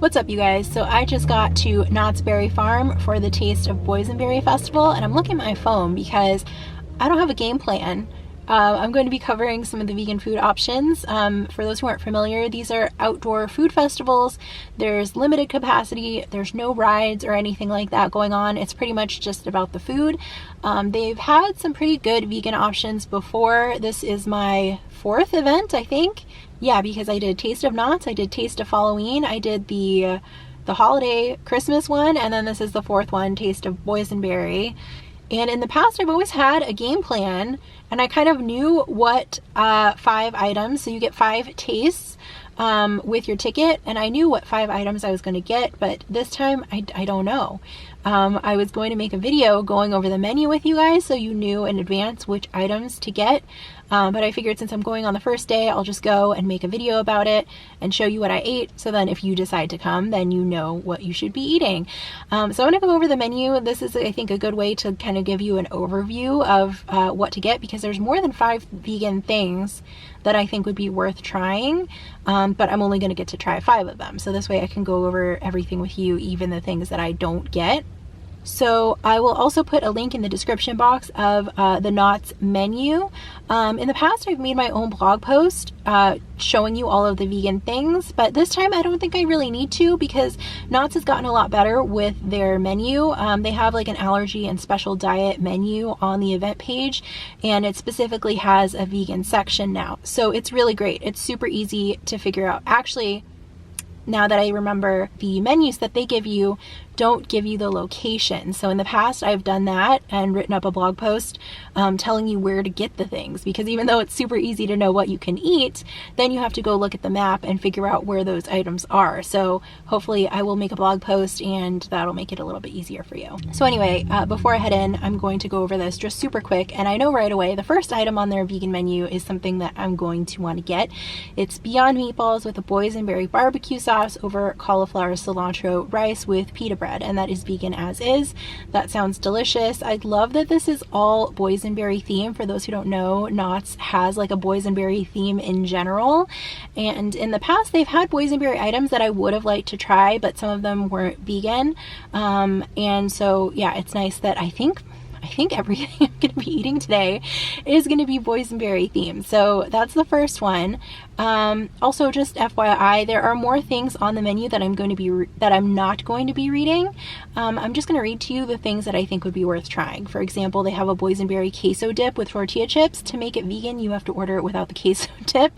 What's up, you guys? So I just got to Knott's Berry Farm for the Taste of Boysenberry Festival, and I'm looking at my phone because I don't have a game plan. I'm going to be covering some of the vegan food options. For those who aren't familiar, these are outdoor food festivals. There's limited capacity. There's no rides or anything like that going on. It's pretty much just about the food. They've had some pretty good vegan options before. This is my 4th event, I think. Yeah, because I did Taste of Knott's, I did Taste of Halloween, I did the holiday Christmas one, and then this is the 4th one, Taste of Boysenberry. And in the past, I've always had a game plan, and I kind of knew what 5 items, so you get 5 tastes with your ticket, and I knew what 5 items I was going to get, but this time I don't know. I was going to make a video going over the menu with you guys so you knew in advance which items to get, but I figured since I'm going on the first day, I'll just go and make a video about it and show you what I ate, so then if you decide to come, then you know what you should be eating. So I'm going to go over the menu. This is, I think, a good way to kind of give you an overview of what to get, because there's more than 5 vegan things that I think would be worth trying, but I'm only going to get to try 5 of them. So this way I can go over everything with you, even the things that I don't get. So I will also put a link in the description box of the Knott's menu. In the past, I've made my own blog post showing you all of the vegan things, but this time I don't think I really need to, because Knott's has gotten a lot better with their menu. They have like an allergy and special diet menu on the event page, and it specifically has a vegan section now. So it's really great. It's super easy to figure out. Actually, now that I remember, the menus that they give you don't give you the location. So in the past, I've done that and written up a blog post telling you where to get the things, because even though it's super easy to know what you can eat, then you have to go look at the map and figure out where those items are. So hopefully I will make a blog post and that'll make it a little bit easier for you. So anyway, before I head in, I'm going to go over this just super quick, and I know right away the first item on their vegan menu is something that I'm going to want to get. It's Beyond Meatballs with a Boysenberry Barbecue Sauce over Cauliflower Cilantro Rice with Pita Bread, and that is vegan as is. That sounds delicious. I love that this is all boysenberry theme. For those who don't know, Knott's has like a boysenberry theme in general, and in the past they've had boysenberry items that I would have liked to try, but some of them weren't vegan, and so yeah, it's nice that I think everything I'm going to be eating today is going to be boysenberry themed. So that's the first one. Also, just FYI, there are more things on the menu that I'm not going to be reading. I'm just going to read to you the things that I think would be worth trying. For example, they have a Boysenberry Queso Dip with tortilla chips. To make it vegan, you have to order it without the queso dip.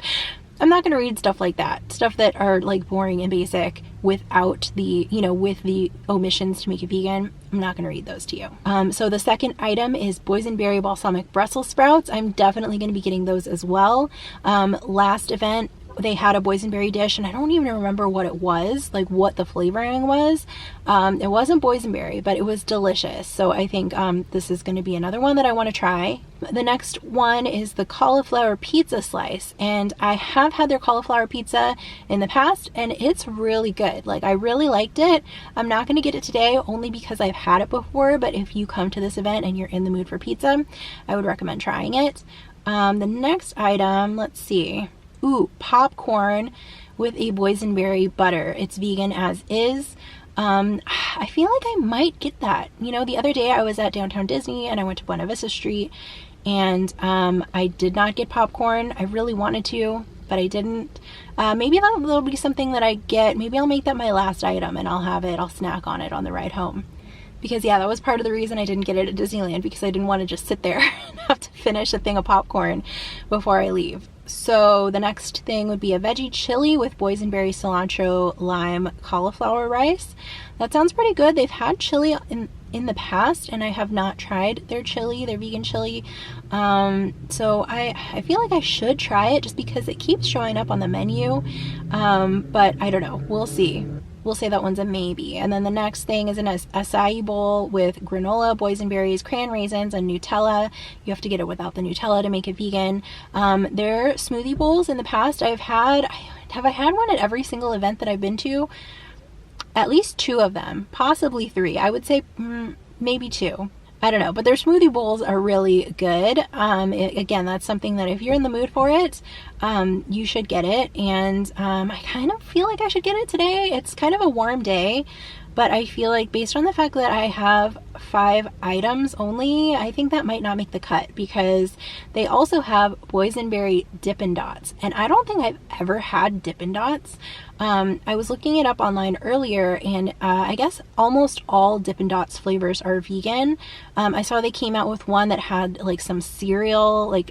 I'm not going to read stuff like that, stuff that are like boring and basic without the, with the omissions to make it vegan. I'm not going to read those to you. So the second item is Boysenberry Balsamic Brussels sprouts. I'm definitely going to be getting those as well. Last event, they had a boysenberry dish, and I don't even remember what it was, like what the flavoring was. It wasn't boysenberry, but it was delicious. So I think this is going to be another one that I want to try. The next one is the cauliflower pizza slice, and I have had their cauliflower pizza in the past, and it's really good. Like, I really liked it. I'm not going to get it today only because I've had it before, but if you come to this event and you're in the mood for pizza, I would recommend trying it. The next item, let's see. Ooh, popcorn with a boysenberry butter. It's vegan as is. I feel like I might get that. The other day I was at Downtown Disney and I went to Buena Vista Street, and I did not get popcorn. I really wanted to, but I didn't. Maybe that'll be something that I get. Maybe I'll make that my last item and I'll snack on it on the ride home. Because yeah, that was part of the reason I didn't get it at Disneyland, because I didn't want to just sit there and have to finish a thing of popcorn before I leave. So the next thing would be a veggie chili with boysenberry cilantro lime cauliflower rice. That sounds pretty good. They've had chili in the past, and I have not tried their chili, their vegan chili. So I feel like I should try it just because it keeps showing up on the menu. But I don't know. We'll see. We'll say that one's a maybe. And then the next thing is an acai bowl with granola, boysenberries, crayon raisins, and Nutella. You have to get it without the Nutella to make it vegan. Their smoothie bowls in the past, have I had one at every single event that I've been to? At least 2 of them, possibly 3. I would say maybe 2. I don't know, but their smoothie bowls are really good. Again, that's something that if you're in the mood for it, you should get it. And I kind of feel like I should get it today. It's kind of a warm day, but I feel like based on the fact that I have 5 items only, I think that might not make the cut, because they also have Boysenberry Dippin' Dots, and I don't think I've ever had Dippin' Dots. I was looking it up online earlier, and I guess almost all Dippin' Dots flavors are vegan. I saw they came out with one that had like some cereal, like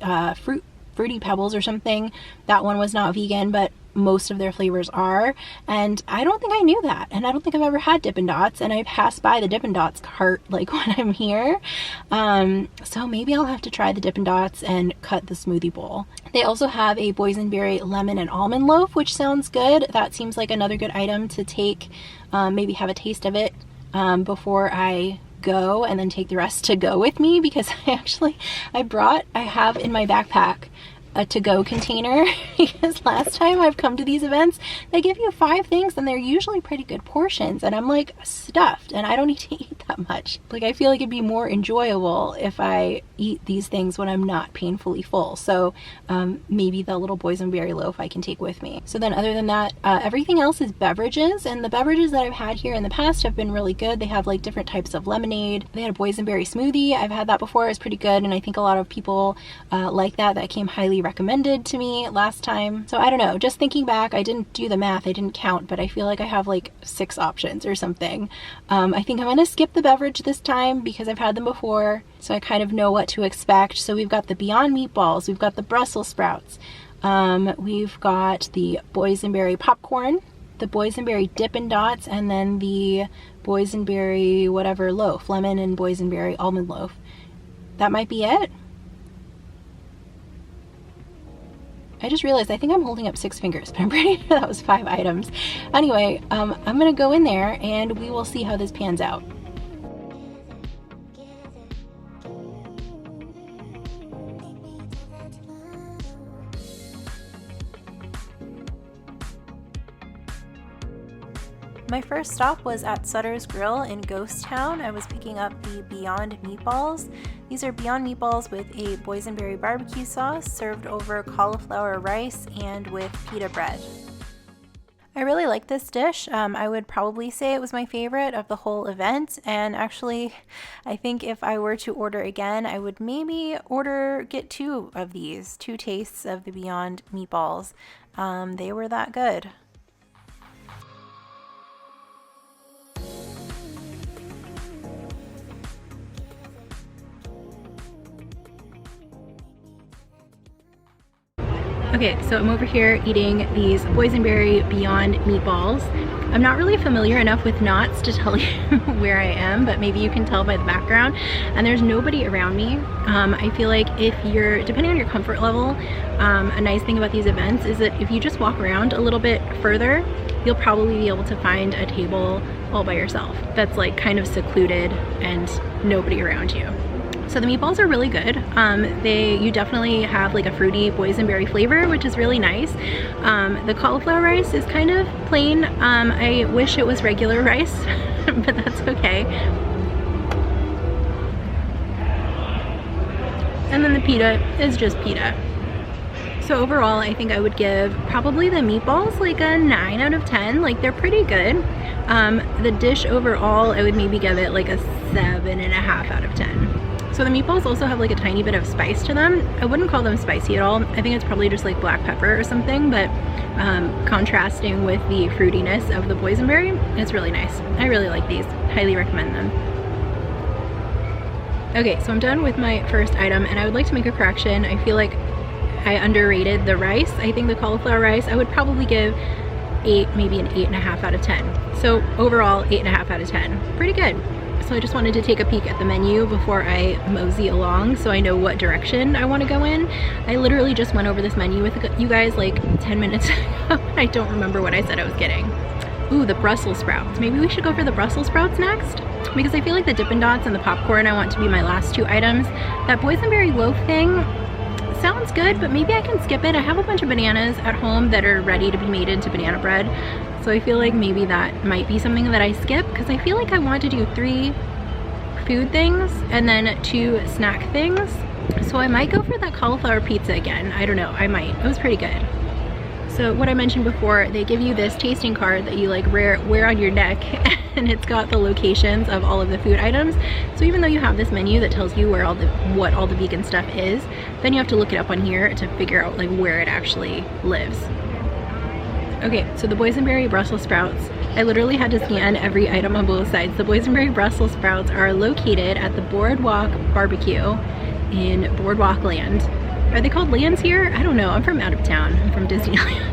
Fruity Pebbles or something. That one was not vegan, but most of their flavors are, and I don't think I knew that, and I don't think I've ever had Dippin' Dots, and I pass by the Dippin' Dots cart like when I'm here, so maybe I'll have to try the Dippin' Dots and cut the smoothie bowl. They also have a Boysenberry lemon and almond loaf, which sounds good. That seems like another good item to take, maybe have a taste of it before I go, and then take the rest to go with me, because I have in my backpack a to-go container, because last time I've come to these events, they give you 5 things and they're usually pretty good portions, and I'm like stuffed and I don't need to eat that much. Like, I feel like it'd be more enjoyable if I eat these things when I'm not painfully full. So maybe the little Boysenberry loaf I can take with me. So then other than that, everything else is beverages, and the beverages that I've had here in the past have been really good. They have like different types of lemonade. They had a Boysenberry smoothie. I've had that before. It's pretty good, and I think a lot of people like that. That came highly recommended to me last time. So I don't know, just thinking back, I didn't do the math, I didn't count, but I feel like I have like 6 options or something. I think I'm gonna skip the beverage this time because I've had them before, so I kind of know what to expect. So we've got the Beyond Meatballs, we've got the Brussels sprouts, we've got the Boysenberry popcorn, the Boysenberry Dippin' Dots, and then the Boysenberry whatever loaf, lemon and Boysenberry almond loaf. That might be it. I just realized I think I'm holding up 6 fingers, but I'm pretty sure that was 5 items. Anyway, I'm gonna go in there and we will see how this pans out. My first stop was at Sutter's Grill in Ghost Town. I was picking up the Beyond Meatballs. These are Beyond Meatballs with a Boysenberry Barbecue Sauce served over cauliflower rice and with pita bread. I really like this dish. I would probably say it was my favorite of the whole event, and actually I think if I were to order again, I would maybe get 2 of these, 2 tastes of the Beyond Meatballs. They were that good. Okay, so I'm over here eating these Boysenberry Beyond Meatballs. I'm not really familiar enough with KNOTTs to tell you where I am, but maybe you can tell by the background. And there's nobody around me. I feel like depending on your comfort level, a nice thing about these events is that if you just walk around a little bit further, you'll probably be able to find a table all by yourself that's like kind of secluded and nobody around you. So the meatballs are really good. You definitely have like a fruity boysenberry flavor, which is really nice. The cauliflower rice is kind of plain. I wish it was regular rice, but that's okay. And then the pita is just pita. So overall, I think I would give probably the meatballs like a 9 out of 10. Like, they're pretty good. The dish overall, I would maybe give it like a 7.5 out of 10. So the meatballs also have like a tiny bit of spice to them. I wouldn't call them spicy at all. I think it's probably just like black pepper or something, but contrasting with the fruitiness of the boysenberry, it's really nice. I really like these. Highly recommend them. Okay, so I'm done with my first item, and I would like to make a correction. I feel like I underrated the rice. I think the cauliflower rice, I would probably give 8, maybe an 8.5 out of 10. So overall, 8.5 out of 10. Pretty good. So I just wanted to take a peek at the menu before I mosey along so I know what direction I want to go in. I literally just went over this menu with you guys like 10 minutes ago. I don't remember what I said I was getting. Ooh, the Brussels sprouts. Maybe we should go for the Brussels sprouts next? Because I feel like the Dippin' Dots and the popcorn I want to be my last 2 items. That boysenberry loaf thing sounds good, but maybe I can skip it. I have a bunch of bananas at home that are ready to be made into banana bread. So I feel like maybe that might be something that I skip, because I feel like I want to do 3 food things and then 2 snack things. So I might go for that cauliflower pizza again. I don't know, I might. It was pretty good. So what I mentioned before, they give you this tasting card that you like wear on your neck, and it's got the locations of all of the food items. So even though you have this menu that tells you where what all the vegan stuff is, then you have to look it up on here to figure out like where it actually lives. Okay, so the Boysenberry Brussels sprouts, I literally had to scan every item on both sides. The Boysenberry Brussels sprouts are located at the Boardwalk Barbecue in Boardwalk Land. Are they called lands here? I don't know. I'm from out of town. I'm from Disneyland.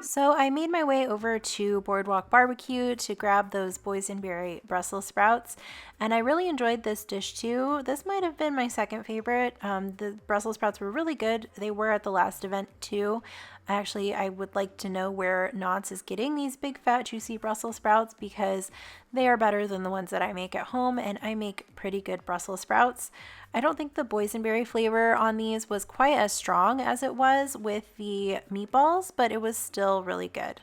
So I made my way over to Boardwalk Barbecue to grab those Boysenberry Brussels sprouts, and I really enjoyed this dish too. This might have been my second favorite. The Brussels sprouts were really good. They were at the last event too. Actually, I would like to know where KNOTT is getting these big fat juicy Brussels sprouts, because they are better than the ones that I make at home, and I make pretty good Brussels sprouts. I don't think the boysenberry flavor on these was quite as strong as it was with the meatballs, but it was still really good.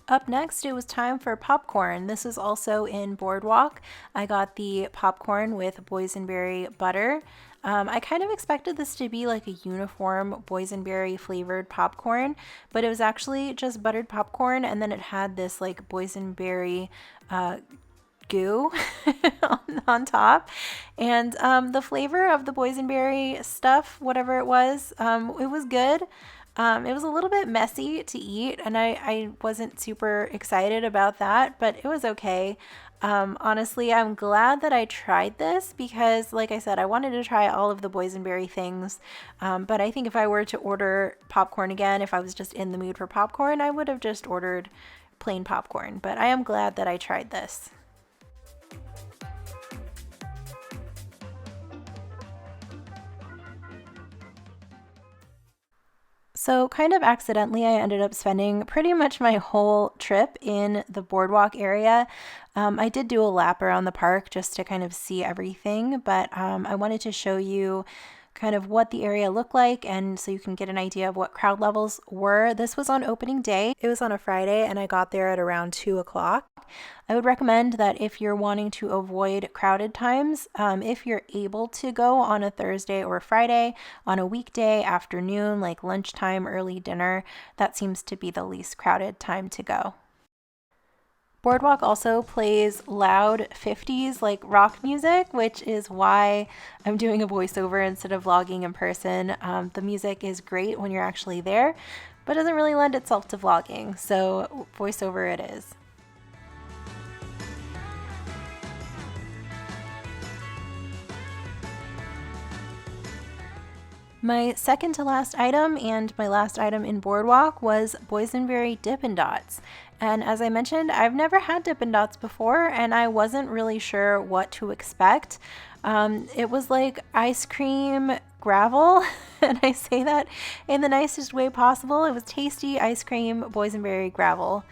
Up next, it was time for popcorn. This is also in Boardwalk. I got the popcorn with boysenberry butter. I kind of expected this to be like a uniform boysenberry flavored popcorn, but it was actually just buttered popcorn, and then it had this like boysenberry goo on top, and the flavor of the boysenberry stuff, whatever it was good. It was a little bit messy to eat, and I wasn't super excited about that, but it was okay. Honestly, I'm glad that I tried this because, like I said, I wanted to try all of the boysenberry things, but I think if I were to order popcorn again, if I was just in the mood for popcorn, I would have just ordered plain popcorn, but I am glad that I tried this. So kind of accidentally, I ended up spending pretty much my whole trip in the boardwalk area. I did do a lap around the park just to kind of see everything, but I wanted to show you kind of what the area looked like, and so you can get an idea of what crowd levels were. This was on opening day. It was on a Friday, and I got there at around 2 o'clock. I would recommend that if you're wanting to avoid crowded times, if you're able to go on a Thursday or Friday, on a weekday afternoon, like lunchtime, early dinner, that seems to be the least crowded time to go. Boardwalk also plays loud 50s like rock music, which is why I'm doing a voiceover instead of vlogging in person. The music is great when you're actually there, but doesn't really lend itself to vlogging, so voiceover it is. My second to last item and my last item in Boardwalk was Boysenberry Dippin' Dots. And as I mentioned, I've never had Dippin' Dots before, and I wasn't really sure what to expect. It was like ice cream gravel, and I say that in the nicest way possible. It was tasty ice cream boysenberry gravel.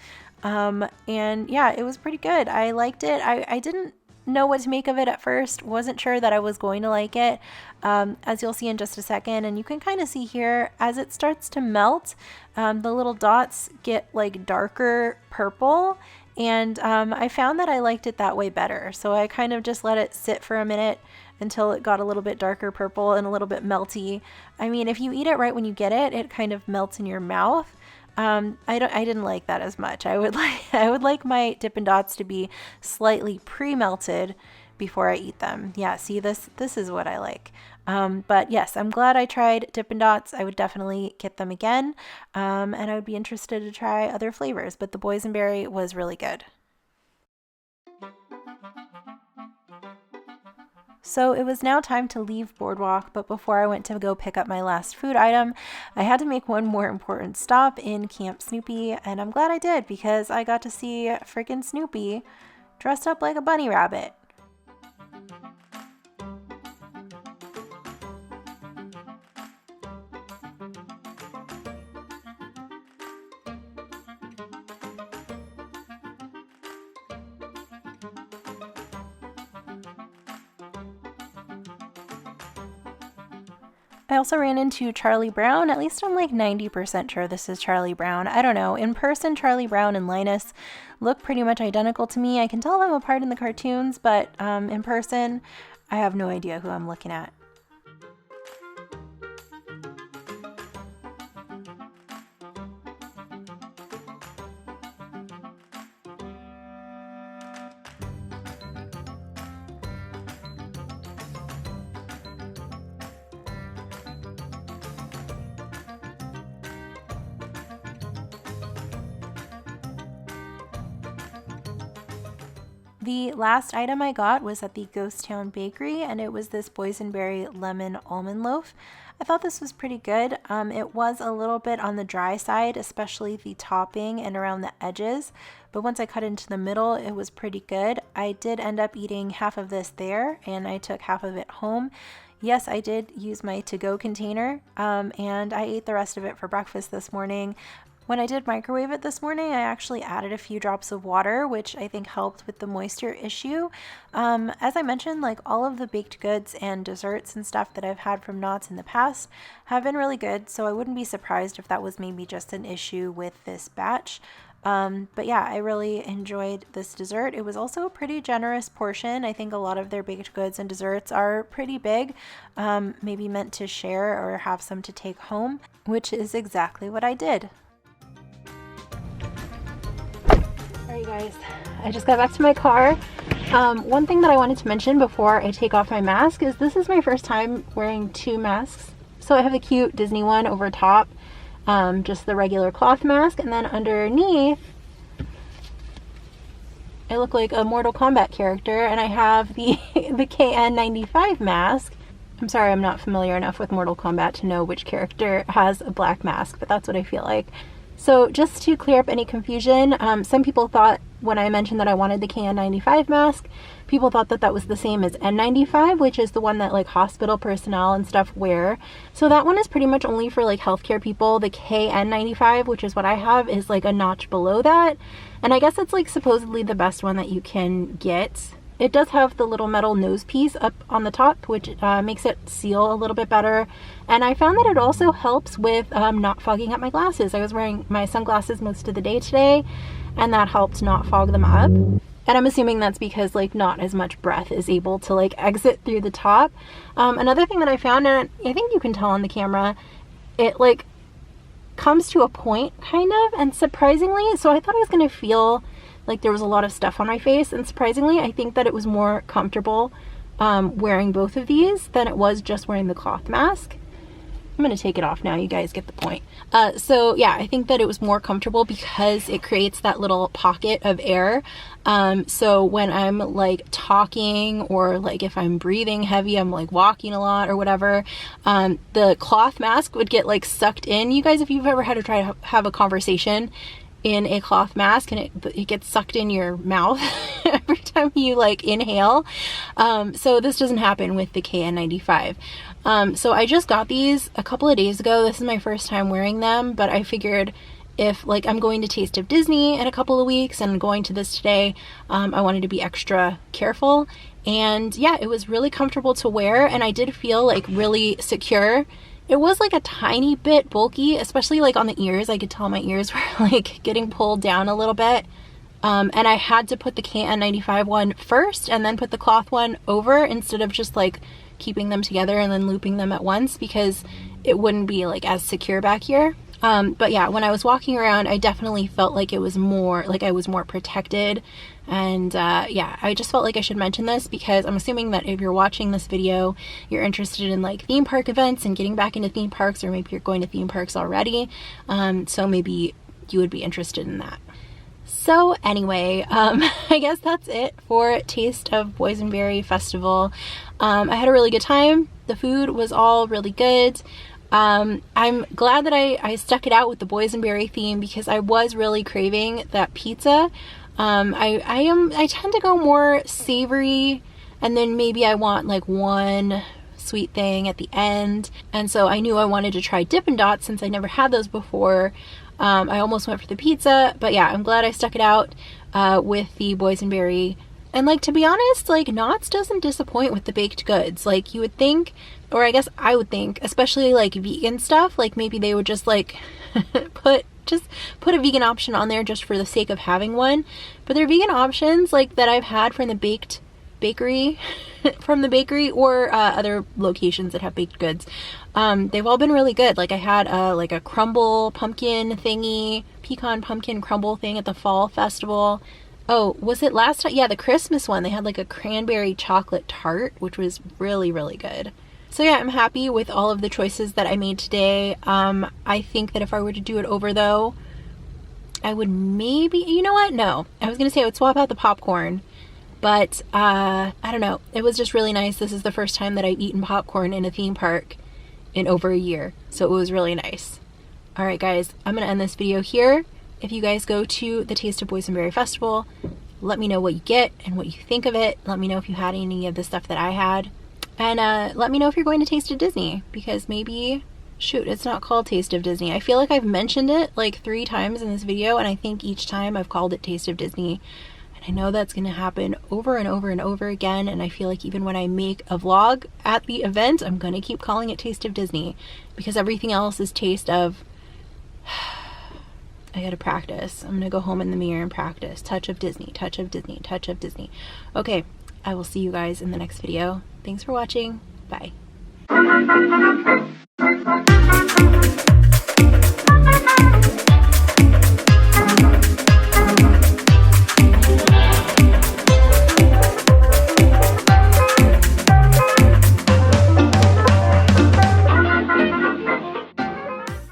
And yeah, it was pretty good. I liked it. I didn't know what to make of it at first, wasn't sure that I was going to like it, as you'll see in just a second. And you can kind of see here as it starts to melt, the little dots get like darker purple, and I found that I liked it that way better, so I kind of just let it sit for a minute until it got a little bit darker purple and a little bit melty. I mean, if you eat it right when you get it, it kind of melts in your mouth. I didn't like that as much. I would like my Dippin' Dots to be slightly pre-melted before I eat them. Yeah, see, this is what I like. But yes, I'm glad I tried Dippin' Dots. I would definitely get them again. And I would be interested to try other flavors, but the boysenberry was really good. So it was now time to leave Boardwalk, but before I went to go pick up my last food item, I had to make one more important stop in Camp Snoopy, and I'm glad I did because I got to see freaking Snoopy dressed up like a bunny rabbit. I also ran into Charlie Brown. At least I'm like 90% sure this is Charlie Brown. I don't know. In person, Charlie Brown and Linus look pretty much identical to me. I can tell them apart in the cartoons, but in person, I have no idea who I'm looking at. The last item I got was at the Ghost Town Bakery, and it was this Boysenberry Lemon Almond Loaf. I thought this was pretty good. It was a little bit on the dry side, especially the topping and around the edges, but once I cut into the middle, it was pretty good. I did end up eating half of this there, and I took half of it home. Yes, I did use my to-go container, and I ate the rest of it for breakfast this morning. When I did microwave it this morning, I actually added a few drops of water, which I think helped with the moisture issue. As I mentioned, like all of the baked goods and desserts and stuff that I've had from KNOTT in the past have been really good, so I wouldn't be surprised if that was maybe just an issue with this batch. But yeah, I really enjoyed this dessert. It was also a pretty generous portion. I think a lot of their baked goods and desserts are pretty big, maybe meant to share or have some to take home, which is exactly what I did. Alright guys, I just got back to my car. One thing that I wanted to mention before I take off my mask is this is my first time wearing two masks. So I have the cute Disney one over top, just the regular cloth mask, and then underneath I look like a Mortal Kombat character, and I have the KN95 mask. I'm sorry, I'm not familiar enough with Mortal Kombat to know which character has a black mask, but that's what I feel like. So just to clear up any confusion, some people thought when I mentioned that I wanted the KN95 mask, people thought that that was the same as N95, which is the one that like hospital personnel and stuff wear. So that one is pretty much only for like healthcare people. The KN95, which is what I have, is like a notch below that. And I guess it's like supposedly the best one that you can get. It does have the little metal nose piece up on the top, which makes it seal a little bit better. And I found that it also helps with not fogging up my glasses. I was wearing my sunglasses most of the day today, and that helped not fog them up. And I'm assuming that's because like not as much breath is able to like exit through the top. Another thing that I found, and I think you can tell on the camera, it like comes to a point kind of, and surprisingly, so I thought I was gonna feel like there was a lot of stuff on my face, and surprisingly I think that it was more comfortable wearing both of these than it was just wearing the cloth mask. I'm gonna take it off now, you guys get the point. So yeah, I think that it was more comfortable because it creates that little pocket of air. So when I'm like talking, or like if I'm breathing heavy, I'm like walking a lot or whatever, the cloth mask would get like sucked in. You guys, if you've ever had to try to have a conversation in a cloth mask and it gets sucked in your mouth every time you like inhale. So this doesn't happen with the KN95. So I just got these a couple of days ago. This is my first time wearing them, but I figured if like I'm going to Taste of Disney in a couple of weeks and going to this today, I wanted to be extra careful. And yeah, it was really comfortable to wear, and I did feel like really secure. It was like a tiny bit bulky, especially like on the ears. I could tell my ears were like getting pulled down a little bit. And I had to put the KN95 one first and then put the cloth one over, instead of just like keeping them together and then looping them at once, because it wouldn't be like as secure back here. But yeah, when I was walking around, I definitely felt like it was more, like I was more protected. And yeah, I just felt like I should mention this because I'm assuming that if you're watching this video, you're interested in like theme park events and getting back into theme parks, or maybe you're going to theme parks already. So maybe you would be interested in that. So anyway, I guess that's it for Taste of Boysenberry Festival. I had a really good time. The food was all really good. I'm glad that I stuck it out with the Boysenberry theme, because I was really craving that pizza. I tend to go more savory, and then maybe I want like one sweet thing at the end. And so I knew I wanted to try Dippin' Dots since I never had those before. I almost went for the pizza, but yeah, I'm glad I stuck it out with the Boysenberry And like, to be honest, like KNOTT doesn't disappoint with the baked goods. Like you would think, or I guess I would think, especially like vegan stuff, like maybe they would just like put a vegan option on there just for the sake of having one. But their vegan options like that I've had from the bakery or other locations that have baked goods, they've all been really good. Like I had like a crumble pumpkin thingy, pecan pumpkin crumble thing at the fall festival. Oh, was it last time? Yeah, the Christmas one. They had like a cranberry chocolate tart, which was really, really good. So yeah, I'm happy with all of the choices that I made today. I think that if I were to do it over though, I would maybe, you know what? No, I was going to say I would swap out the popcorn, but I don't know. It was just really nice. This is the first time that I've eaten popcorn in a theme park in over a year. So it was really nice. All right, guys, I'm going to end this video here. If you guys go to the Taste of Boysenberry Festival, let me know what you get and what you think of it. Let me know if you had any of the stuff that I had. And let me know if you're going to Taste of Disney, because maybe, shoot, it's not called Taste of Disney. I feel like I've mentioned it like 3 times in this video, and I think each time I've called it Taste of Disney. And I know that's going to happen over and over and over again, and I feel like even when I make a vlog at the event, I'm going to keep calling it Taste of Disney, because everything else is Taste of... I gotta practice. I'm gonna go home in the mirror and practice. Touch of Disney, touch of Disney, touch of Disney. Okay, I will see you guys in the next video. Thanks for watching. Bye.